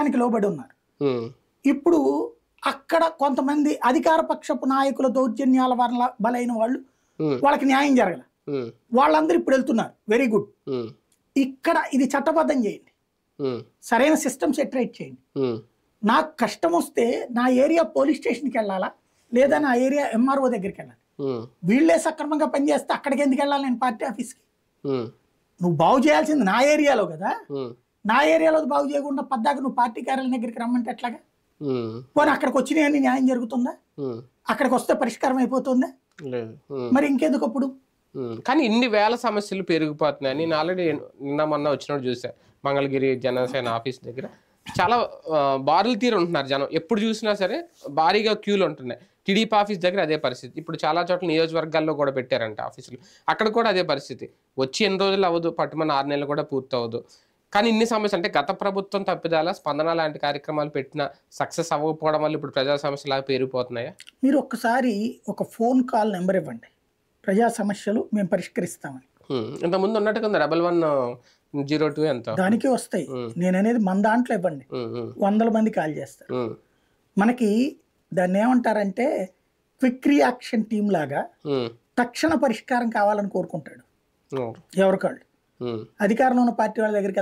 చట్టానికి లోబడి ఉన్నారు. ఉమ్, ఇప్పుడు అక్కడ కొంతమంది అధికార పక్షపు నాయకుల దౌర్జన్యాల వల్ల బలైన వాళ్ళు, ఉమ్, వాళ్ళకి న్యాయం జరగల, ఉమ్, వాళ్ళందరూ ఇప్పుడు వెళ్తున్నారు. Very good. ఉమ్, ఇక్కడ ఇది చట్టబద్ధం చేయండి, ఉమ్, సరైన సిస్టమ్ సెటరేట్ చేయండి. ఉమ్, నాకు కష్టం వస్తే నా ఏరియా పోలీస్ స్టేషన్కి వెళ్ళాలా, లేదా నా ఏరియా ఎంఆర్ఓ దగ్గరికి వెళ్ళాలి. ఉమ్, వీళ్ళే సక్రమంగా పనిచేస్తే అక్కడికి ఎందుకు వెళ్ళాలి నేను పార్టీ ఆఫీస్కి? ఉమ్, నువ్వు బాగు చేయాల్సింది నా ఏరియాలో కదా. ఉమ్, నా ఏరియాలో బాగు చేయకుండా పద్దాక నువ్వు పార్టీ కార్యాలయం దగ్గరికి రమ్మంటే ఎట్లాగా? ఉమ్, పోనీ అక్కడికి వచ్చినాయని న్యాయం జరుగుతుందా? ఉమ్, అక్కడికి వస్తే పరిష్కారం అయిపోతుందా? లేదు. ఉమ్, మరి ఇంకెందుకు అప్పుడు? కానీ ఇన్ని వేల సమస్యలు పెరిగిపోతున్నాయి. నేను ఆల్రెడీ నిన్న మొన్న వచ్చినప్పుడు చూసా, మంగళగిరి జనసేన ఆఫీస్ దగ్గర చాలా బారులు తీరు ఉంటున్నారు జనం. ఎప్పుడు చూసినా సరే భారీగా క్యూలు ఉంటున్నాయి. టీడీపీ ఆఫీస్ దగ్గర అదే పరిస్థితి. ఇప్పుడు చాలా చోట్ల నియోజకవర్గాల్లో కూడా పెట్టారంట ఆఫీసులు, అక్కడ కూడా అదే పరిస్థితి. వచ్చి ఎన్ని రోజులు అవ్వదు, పట్టుమని 6 నెలలు కూడా పూర్తి అవ్వదు. కానీ ఇన్ని సమస్యలు అంటే గత ప్రభుత్వం తప్పిదాల స్పందన లాంటి కార్యక్రమాలు పెట్టిన సక్సెస్ అవ్వకపోవడం వల్ల ఇప్పుడు ప్రజా సమస్యలు లాగా పెరిగిపోతున్నాయా? మీరు ఒక్కసారి ఒక ఫోన్ కాల్ నెంబర్ ఇవ్వండి, ప్రజా సమస్యలు మేము పరిష్కరిస్తామని. ఇంతకుముందు ఉన్నట్టుగా 1102 ఎంత దానికే వస్తాయి. నేను అనేది మన దాంట్లో ఇవ్వండి, 100 మంది కాల్ చేస్తారు. మనకి దాన్ని ఏమంటారంటే క్విక్ రియాక్షన్ టీమ్ లాగా తక్షణ పరిష్కారం కావాలని కోరుకుంటాడు ఎవరికాళ్ళు. అధికారంలో ఉన్న పార్టీ వాళ్ళ దగ్గరికి